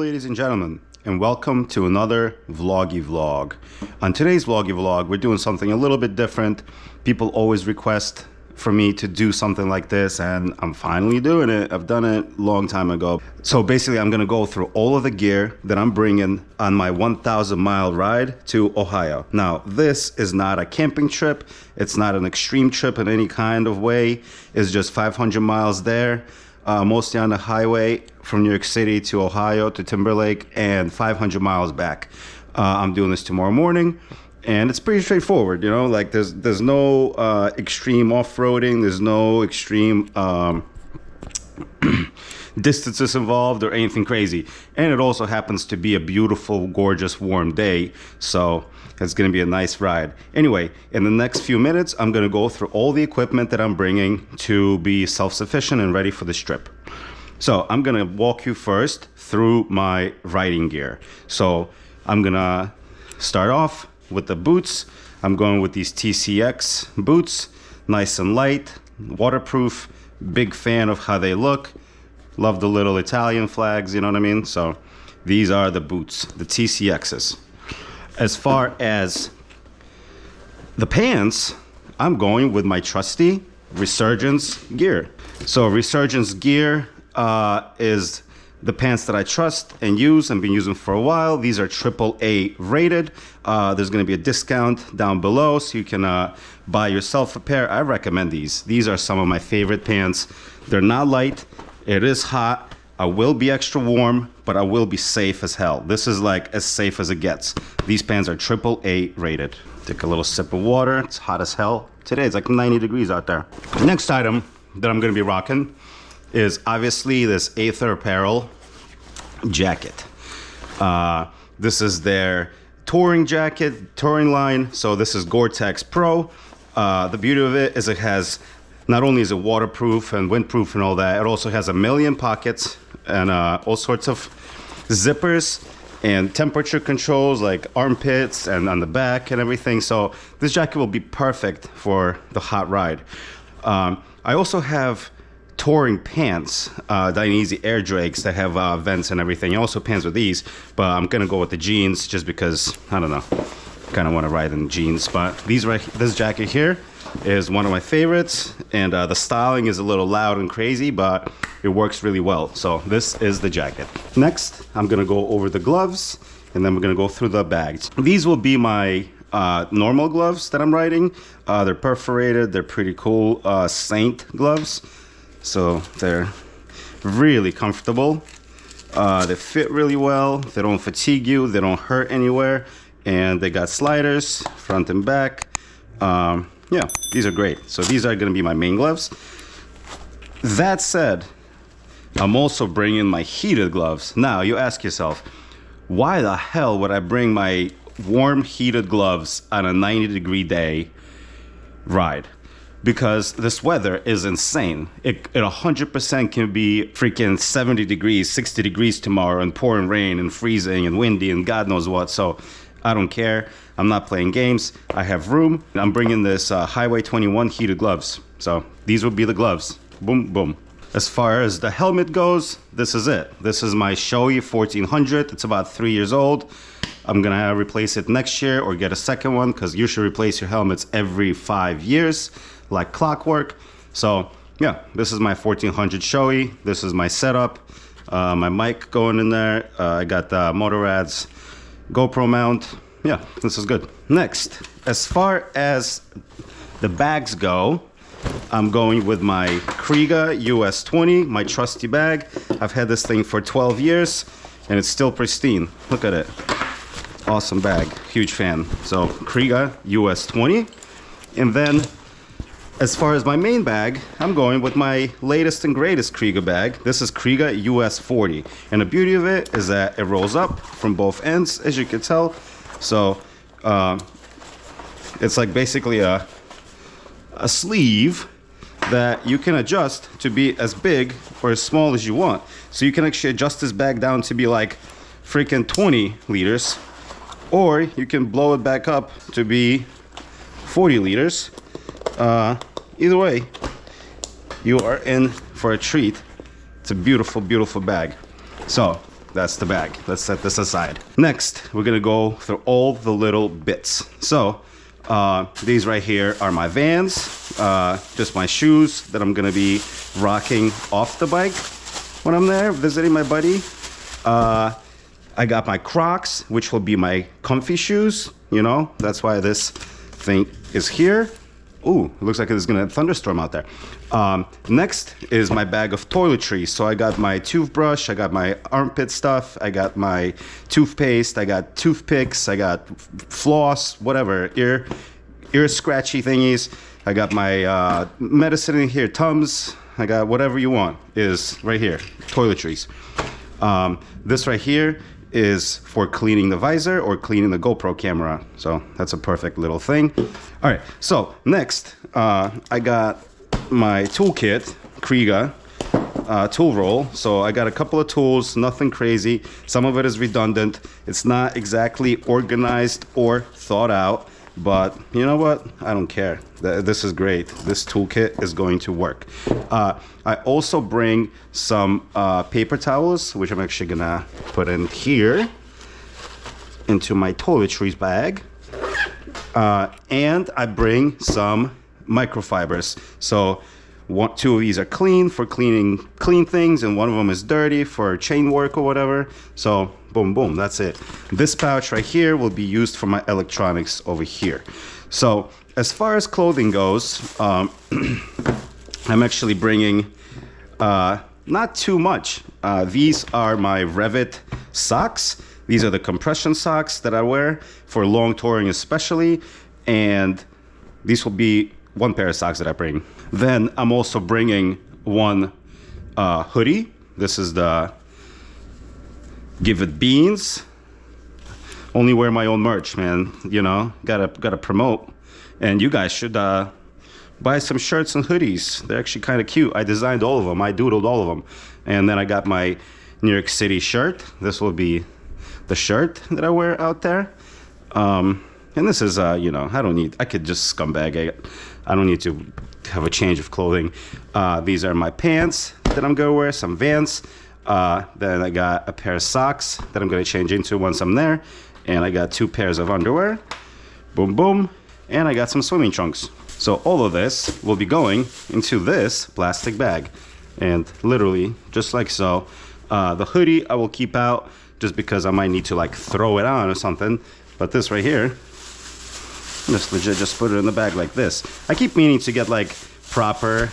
ladies and gentlemen, and welcome to another vloggy vlog. On today's vloggy vlog, we're doing something a little bit different. People always request for me to do something like this, and I'm finally doing it. I've done it a long time ago. So basically, I'm gonna go through all of the gear that I'm bringing on my 1,000-mile ride to Ohio. Now, this is not a camping trip. It's not an extreme trip in any kind of way. It's just 500 miles there. Mostly on the highway from New York City to Ohio to Timberlake, and 500 miles back. I'm doing this tomorrow morning, and it's pretty straightforward, you know, like there's no extreme off-roading, there's no extreme distances involved or anything crazy. And it also happens to be a beautiful, gorgeous, warm day, so it's going to be a nice ride. Anyway, in the next few minutes, I'm going to go through all the equipment that I'm bringing to be self-sufficient and ready for this trip. So I'm going to walk you first through my riding gear. So I'm going to start off with the boots. I'm going with these TCX boots, nice and light, waterproof. Big fan of how they look. Love the little Italian flags, you know what I mean? So these are the boots, the TCXs. As far as the pants, I'm going with my trusty Resurgence gear. So Resurgence gear is the pants that I trust and use and been using for a while. These are AAA rated. There's going to be a discount down below, so you can buy yourself a pair. I recommend these. These are some of my favorite pants. They're not light. It is hot. I will be extra warm, but I will be safe as hell. This is like as safe as it gets. These pants are AAA rated. Take a little sip of water. It's hot as hell. Today it's like 90 degrees out there. The next item that I'm going to be rocking is obviously this Aether Apparel jacket. This is their touring jacket, touring line. So this is Gore-Tex Pro. The beauty of it is it has, not only is it waterproof and windproof and all that, it also has a million pockets and all sorts of zippers and temperature controls like armpits and on the back and everything. So this jacket will be perfect for the hot ride. I also have touring pants, DUCNYC Air Drakes that have vents and everything. Also pants with these, but I'm gonna go with the jeans just because, I don't know, kind of want to ride in jeans. But this jacket here is one of my favorites, and the styling is a little loud and crazy, but it works really well. So this is the jacket. Next, I'm gonna go over the gloves, and then we're gonna go through the bags. These will be my normal gloves that I'm riding. They're perforated, they're pretty cool Saint gloves. So they're really comfortable. They fit really well. They don't fatigue you, they don't hurt anywhere, and they got sliders front and back. Yeah, these are great. So these are going to be my main gloves. That said, I'm also bringing my heated gloves. Now you ask yourself, why the hell would I bring my warm heated gloves on a 90-degree day ride? Because this weather is insane. It 100% can be freaking 70 degrees, 60 degrees tomorrow, and pouring rain and freezing and windy and God knows what. So I don't care. I'm not playing games. I have room. I'm bringing this Highway 21 heated gloves. So these will be the gloves. Boom, boom. As far as the helmet goes, this is it. This is my Shoei 1400. It's about 3 years old. I'm gonna replace it next year or get a second one, because you should replace your helmets every 5 years, like clockwork. So yeah, this is my 1400 Shoei. This is my setup. My mic going in there. I got the Motorrad's GoPro mount. Yeah, this is good. Next, as far as the bags go, I'm going with my Kriega US 20, my trusty bag. I've had this thing for 12 years and it's still pristine. Look at it. Awesome bag. Huge fan. So Kriega US 20. And then as far as my main bag, I'm going with my latest and greatest Kriega bag. This is Kriega US 40. And the beauty of it is that it rolls up from both ends, as you can tell. So it's like basically a sleeve that you can adjust to be as big or as small as you want. So you can actually adjust this bag down to be like freaking 20 liters, or you can blow it back up to be 40 liters. Either way, you are in for a treat. It's a beautiful, beautiful bag. So that's the bag. Let's set this aside. Next, we're gonna go through all the little bits. So these right here are my Vans, just my shoes that I'm gonna be rocking off the bike when I'm there visiting my buddy. I got my Crocs, which will be my comfy shoes, you know, that's why this thing is here. Ooh, it looks like it's gonna thunderstorm out there. Next is my bag of toiletries. So I got my toothbrush, I got my armpit stuff, I got my toothpaste, I got toothpicks, I got floss, whatever, ear scratchy thingies. I got my medicine in here, Tums. I got whatever you want is right here, toiletries. This right here is for cleaning the visor or cleaning the GoPro camera. So that's a perfect little thing. All right, so next, I got my toolkit, Kriega tool roll. So I got a couple of tools, nothing crazy. Some of it is redundant. It's not exactly organized or thought out, but you know what? I don't care. This is great. This toolkit is going to work. I also bring some paper towels, which I'm actually gonna put in here into my toiletries bag. And I bring some microfibers. So two of these are clean for clean things, and one of them is dirty for chain work or whatever. So boom, boom, that's it. This pouch right here will be used for my electronics over here. So as far as clothing goes, I'm actually bringing not too much. These are my Revit socks. These are the compression socks that I wear for long touring especially, and these will be one pair of socks that I bring. Then I'm also bringing one hoodie. This is the Give It Beans. Only wear my own merch, man. You know, gotta promote. And you guys should buy some shirts and hoodies. They're actually kind of cute. I designed all of them. I doodled all of them. And then I got my New York City shirt. This will be the shirt that I wear out there. And this is, you know, I could just scumbag it. I don't need to have a change of clothing. These are my pants that I'm gonna wear, some Vans. Then I got a pair of socks that I'm gonna change into once I'm there. And I got 2 pairs of underwear. Boom, boom. And I got some swimming trunks. So all of this will be going into this plastic bag. And literally, just like so. The hoodie I will keep out just because I might need to like throw it on or something. But this right here, just legit just put it in the bag like this. I keep meaning to get like proper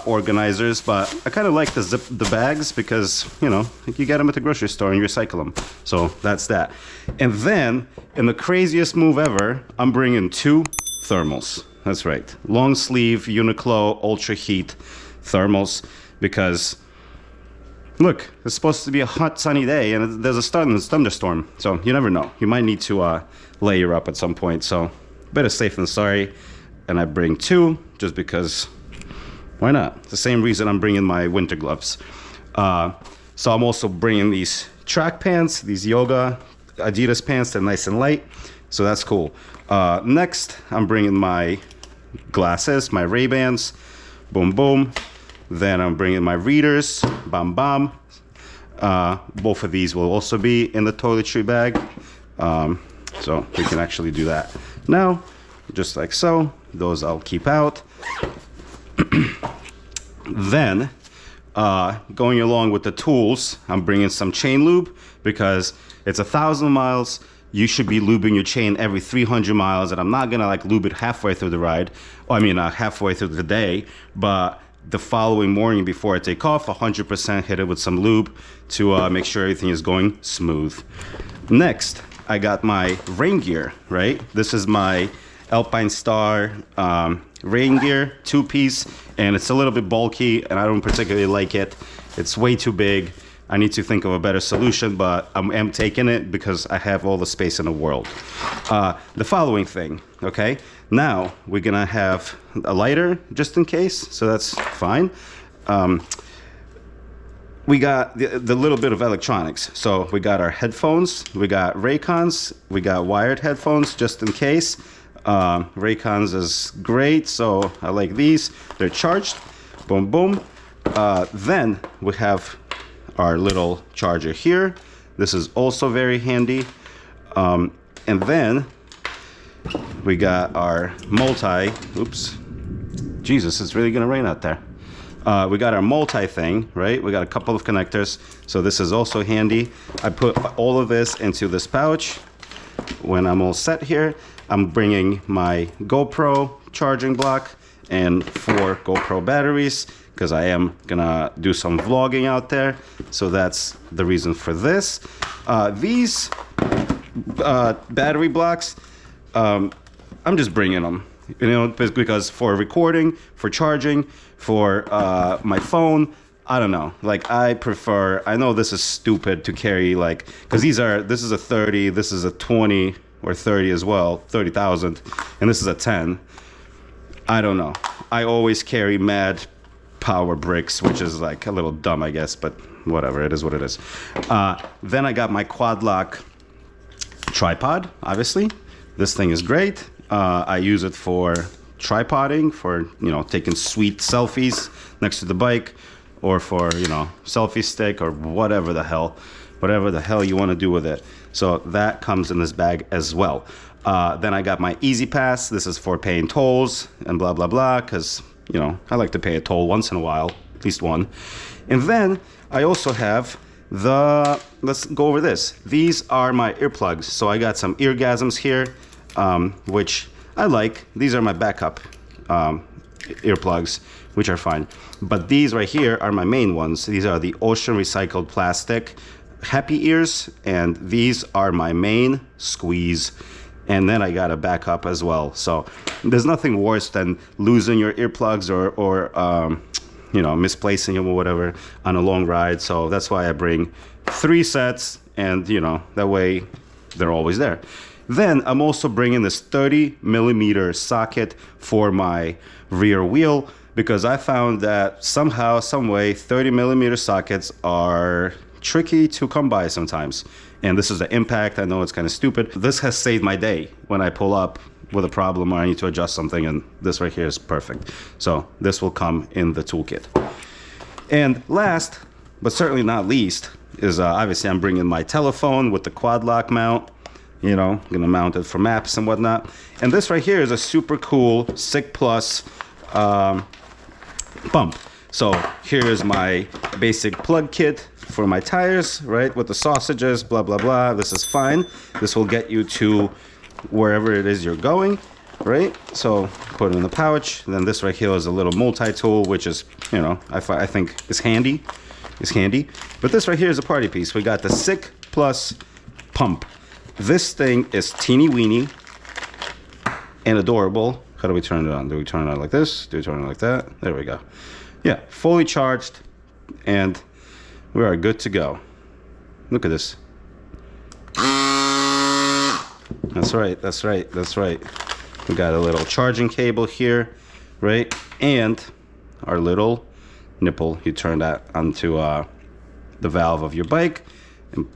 organizers, but I kind of like the zip the bags because, you know, you get them at the grocery store and you recycle them. So that's that. And then in the craziest move ever, I'm bringing 2 thermals. That's right, long sleeve Uniqlo Ultra Heat thermals, because look, it's supposed to be a hot sunny day and there's a thunderstorm, so you never know. You might need to layer up at some point, so better safe than sorry. And I bring 2 just because, why not? It's the same reason I'm bringing my winter gloves. So I'm also bringing these track pants, these yoga Adidas pants. They're nice and light, so that's cool. Next, I'm bringing my glasses, my Ray-Bans. Boom, boom. Then I'm bringing my readers. Bam, bam. Both of these will also be in the toiletry bag. So we can actually do that now, just like so. Those I'll keep out. Then, going along with the tools, I'm bringing some chain lube because it's 1,000 miles. You should be lubing your chain every 300 miles, and I'm not gonna like lube it halfway through the ride. Well, I mean, halfway through the day, but the following morning before I take off, 100% hit it with some lube to make sure everything is going smooth. Next, I got my rain gear, right? This is my Alpine Star rain gear, 2-piece, and it's a little bit bulky and I don't particularly like it. It's way too big. I need to think of a better solution, but I am taking it because I have all the space in the world. The following thing, okay? Now we're gonna have a lighter just in case, so that's fine. We got the little bit of electronics. So we got our headphones, we got Raycons, we got wired headphones just in case. Raycons is great, so I like these. They're charged. Boom, boom. Then we have our little charger here. This is also very handy. And then we got our oops, Jesus, it's really gonna rain out there. We got our multi thing, right? We got a couple of connectors, so this is also handy. I put all of this into this pouch. When I'm all set here, I'm bringing my GoPro charging block and 4 GoPro batteries, because I am gonna do some vlogging out there. So that's the reason for this. These battery blocks, I'm just bringing them, you know, because for recording, for charging, for my phone, I don't know. Like, I prefer, I know this is stupid to carry, like, because this is a 30, this is a 20 or 30 as well, 30,000, and this is a 10. I don't know. I always carry mad power bricks, which is like a little dumb, I guess, but whatever, it is what it is. Then I got my quad lock tripod, obviously. This thing is great. I use it for tripoding, for, you know, taking sweet selfies next to the bike, or for, you know, selfie stick, or whatever the hell you want to do with it. So that comes in this bag as well. Then I got my Easy Pass. This is for paying tolls and blah blah blah, because, you know, I like to pay a toll once in a while, at least one. And then I also have let's go over this. These are my earplugs. So I got some Eargasms here, which I like. These are my backup earplugs, which are fine. But these right here are my main ones. These are the Ocean Recycled Plastic Happy Ears, and these are my main squeeze. And then I got a backup as well. So there's nothing worse than losing your earplugs or you know, misplacing them or whatever on a long ride. So that's why I bring 3 sets, and, you know, that way they're always there. Then I'm also bringing this 30mm socket for my rear wheel, because I found that somehow, some way, 30mm sockets are tricky to come by sometimes. And this is the Impact. I know it's kind of stupid. This has saved my day when I pull up with a problem or I need to adjust something, and this right here is perfect. So this will come in the toolkit. And last, but certainly not least, is obviously I'm bringing my telephone with the quad lock mount. You know, I'm gonna mount it for maps and whatnot. And this right here is a super cool Cycplus pump. So here is my basic plug kit for my tires, right, with the sausages, blah blah blah. This is fine. This will get you to wherever it is you're going, right? So put it in the pouch. And then this right here is a little multi-tool, which is, you know, I think is handy. But this right here is a party piece. We got the Cycplus pump. This thing is teeny weeny and adorable. How do we turn it on? Do we turn it on like this? Do we turn it on like that? There we go. Yeah, fully charged, and we are good to go. Look at this. That's right, that's right, that's right. We got a little charging cable here, right? And our little nipple. You turn that onto the valve of your bike and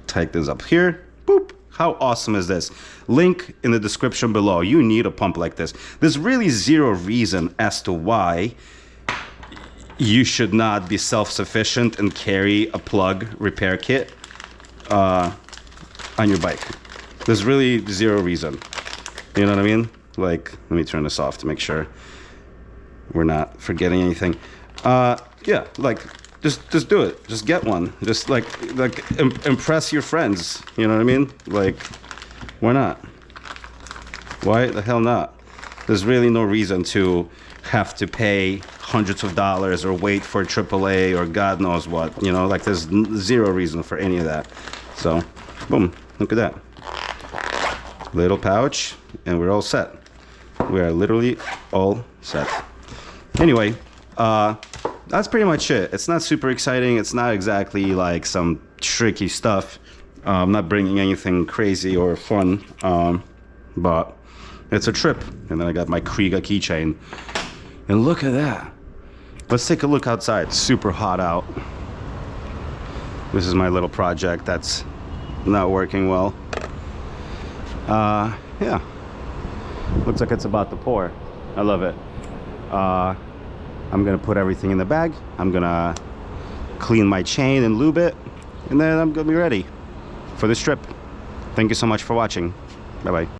take this up here. Boop. How awesome is this? Link in the description below. You need a pump like this. There's really zero reason as to why you should not be self-sufficient and carry a plug repair kit on your bike. There's really zero reason. You know what I mean? Like, let me turn this off to make sure we're not forgetting anything. Yeah, like, just do it. Just get one. Just like impress your friends. You know what I mean? Like, why not? Why the hell not? There's really no reason to have to pay hundreds of dollars or wait for AAA or God knows what. You know, like, there's zero reason for any of that. So, boom, look at that. Little pouch, and we're all set. We are literally all set. Anyway, that's pretty much it. It's not super exciting. It's not exactly like some tricky stuff. I'm not bringing anything crazy or fun, but it's a trip. And then I got my Kriega keychain. And look at that. Let's take a look outside. It's super hot out. This is my little project that's not working well. Yeah. Looks like it's about to pour. I love it. I'm gonna put everything in the bag. I'm gonna clean my chain and lube it, and then I'm gonna be ready for this trip. Thank you so much for watching. Bye bye.